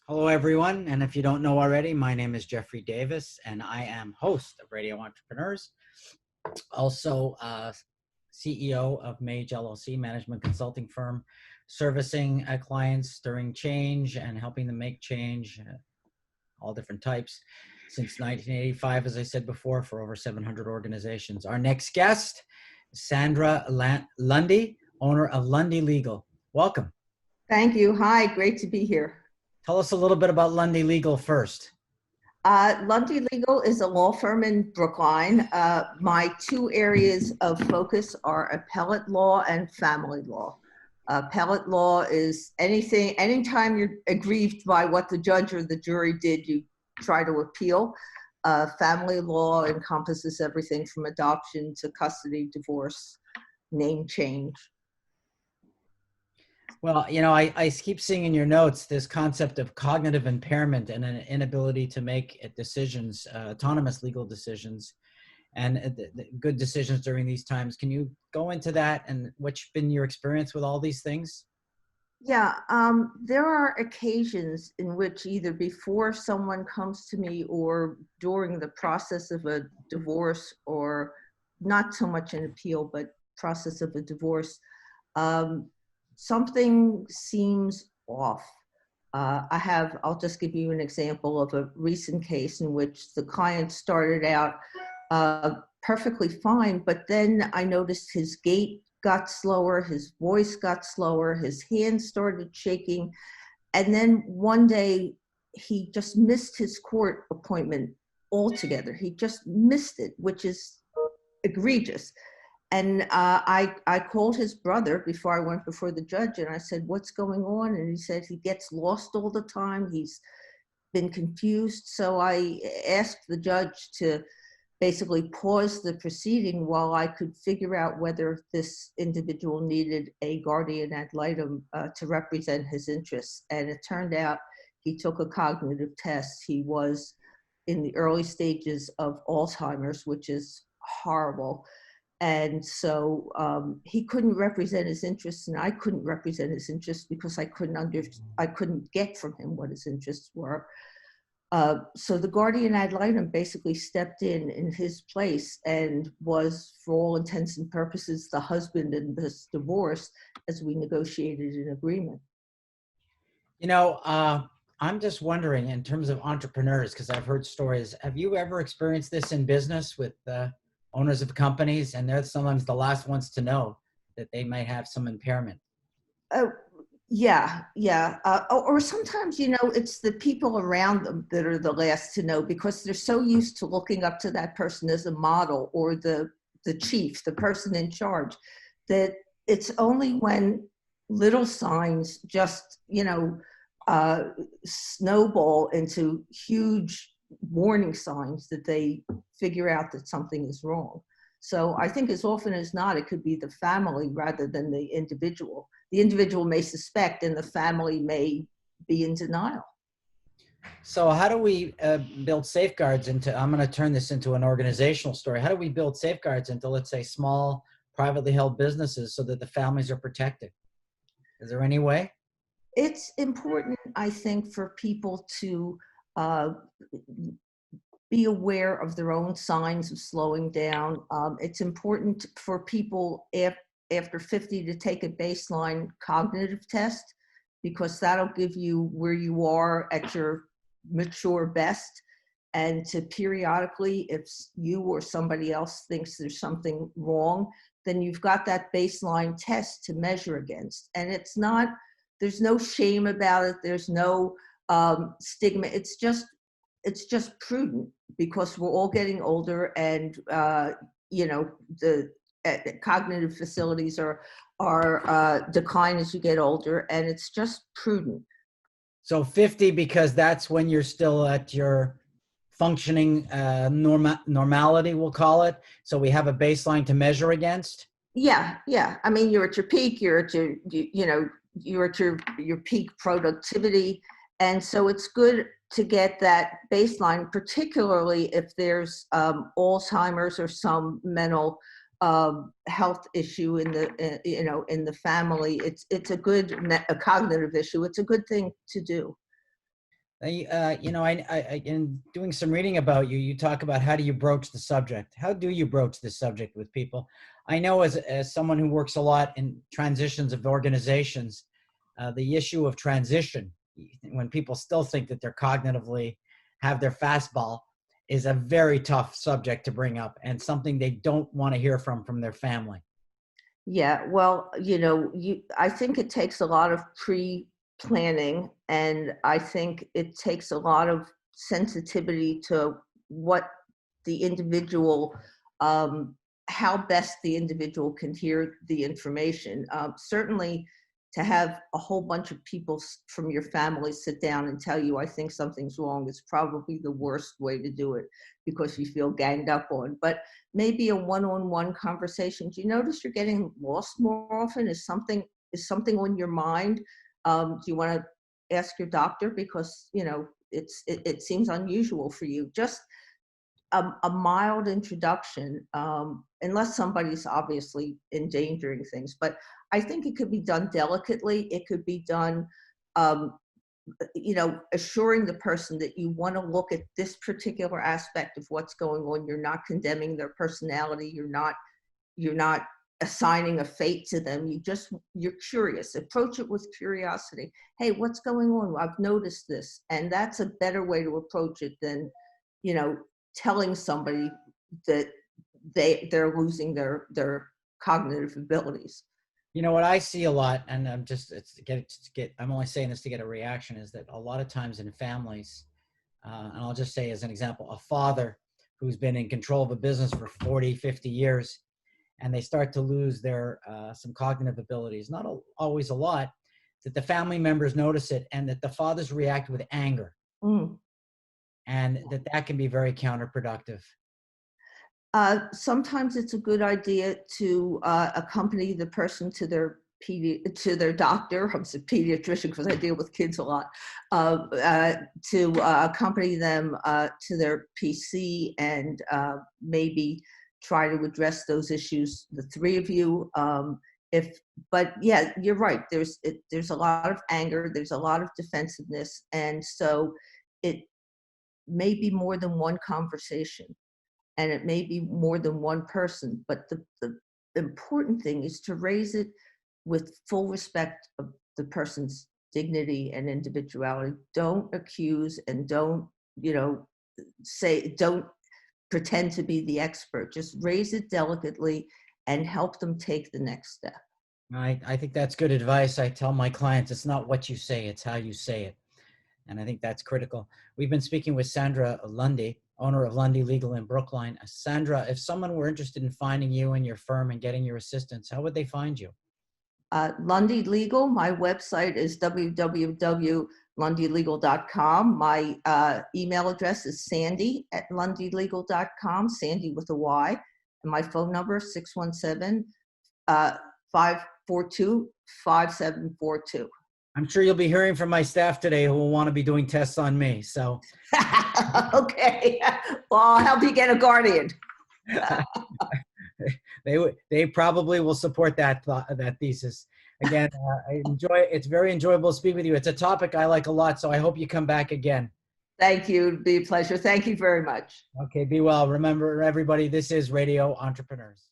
Hello, everyone. And if you don't know already, my name is Jeffrey Davis, and I am host of Radio Entrepreneurs, also CEO of MAGE LLC, management consulting firm, servicing clients during change and helping them make change, all different types, since 1985, as I said before, for over 700 organizations. Our next guest, Sandra Lundy, owner of Lundy Legal. Welcome. Thank you. Hi, great to be here. Tell us a little bit about Lundy Legal first. Lundy Legal is a law firm in Brookline. My two areas of focus are appellate law and family law. Appellate law is anytime you're aggrieved by what the judge or the jury did, you try to appeal. Family law encompasses everything from adoption to custody, divorce, name change. Well, you know, I keep seeing in your notes this concept of cognitive impairment and an inability to make decisions, autonomous legal decisions, and good decisions during these times. Can you go into that and what's been your experience with all these things? Yeah, there are occasions in which either before someone comes to me or during the process of a divorce, or not so much an appeal, but process of a divorce, something seems off. I'll just give you an example of a recent case in which the client started out perfectly fine, but then I noticed his gait got slower, his voice got slower, his hands started shaking, and then one day he just missed his court appointment altogether. He just missed it, which is egregious. And I called his brother before I went before the judge, and I said, "What's going on?" And he said he gets lost all the time. He's been confused. So I asked the judge to basically pause the proceeding while I could figure out whether this individual needed a guardian ad litem to represent his interests. And it turned out he took a cognitive test. He was in the early stages of Alzheimer's, which is horrible. And so he couldn't represent his interests, and I couldn't represent his interests because I couldn't get from him what his interests were. So the guardian ad litem basically stepped in his place and was, for all intents and purposes, the husband in this divorce as we negotiated an agreement. You know, I'm just wondering, in terms of entrepreneurs, because I've heard stories, have you ever experienced this in business with owners of companies, and they're sometimes the last ones to know that they might have some impairment? Yeah. Or sometimes, it's the people around them that are the last to know because they're so used to looking up to that person as a model, or the chief, the person in charge, that it's only when little signs just, snowball into huge warning signs that they figure out that something is wrong. So I think as often as not, it could be the family rather than the individual. The individual may suspect and the family may be in denial. So how do we build safeguards into, I'm going to turn this into an organizational story. How do we build safeguards into, let's say, small, privately held businesses so that the families are protected? Is there any way? It's important, I think, for people to be aware of their own signs of slowing down. It's important for people after 50 to take a baseline cognitive test, because that'll give you where you are at your mature best, and to periodically, if you or somebody else thinks there's something wrong, then you've got that baseline test to measure against. And there's no shame about it. There's no stigma. It's just prudent, because we're all getting older, and the cognitive facilities are decline as you get older, and it's just prudent. So 50, because that's when you're still at your functioning normality, we'll call it. So we have a baseline to measure against. Yeah. I mean, you're at your peak. You're at your you're at your peak productivity, and so it's good to get that baseline, particularly if there's Alzheimer's or some mental health issue in the family. It's a cognitive issue. It's a good thing to do. In doing some reading about you, you talk about how do you broach the subject? How do you broach the subject with people? I know as someone who works a lot in transitions of organizations, the issue of transition, when people still think that they're cognitively have their fastball, is a very tough subject to bring up and something they don't want to hear from their family. Yeah, well, I think it takes a lot of pre-planning, and I think it takes a lot of sensitivity to what the individual, um, how best the individual can hear the information. Certainly, to have a whole bunch of people from your family sit down and tell you, I think something's wrong, is probably the worst way to do it because you feel ganged up on. But maybe a one-on-one conversation. Do you notice you're getting lost more often? Is something on your mind? Do you want to ask your doctor because it seems unusual for you? Just a mild introduction, unless somebody's obviously endangering things. But I think it could be done delicately. It could be done, assuring the person that you want to look at this particular aspect of what's going on. You're not condemning their personality. You're not assigning a fate to them. You're curious. Approach it with curiosity. Hey, what's going on? I've noticed this. And that's a better way to approach it than, telling somebody that they're losing their cognitive abilities. You know what I see a lot, and I'm only saying this to get a reaction, is that a lot of times in families, and I'll just say as an example, a father who's been in control of a business for 40, 50 years, and they start to lose their some cognitive abilities, not always a lot, that the family members notice it and that the fathers react with anger. Mm. And that can be very counterproductive. Sometimes it's a good idea to accompany the person to their doctor. I'm a pediatrician because I deal with kids a lot. To accompany them to their PC and maybe try to address those issues, the three of you. But yeah, you're right. There's a lot of anger. There's a lot of defensiveness, and so it may be more than one conversation, and it may be more than one person, but the important thing is to raise it with full respect of the person's dignity and individuality. Don't accuse and don't pretend to be the expert. Just raise it delicately and help them take the next step. I think that's good advice. I tell my clients, it's not what you say, it's how you say it. And I think that's critical. We've been speaking with Sandra Lundy, owner of Lundy Legal in Brookline. Sandra, if someone were interested in finding you and your firm and getting your assistance, how would they find you? Lundy Legal, my website is www.lundylegal.com. My email address is sandy@lundylegal.com, Sandy with a Y. And my phone number is 617-542-5742. I'm sure you'll be hearing from my staff today who will want to be doing tests on me. So, okay. Well, I'll help you get a guardian. they probably will support that thesis. Again, it's very enjoyable to speak with you. It's a topic I like a lot, so I hope you come back again. Thank you. It'd be a pleasure. Thank you very much. Okay, be well. Remember, everybody, this is Radio Entrepreneurs.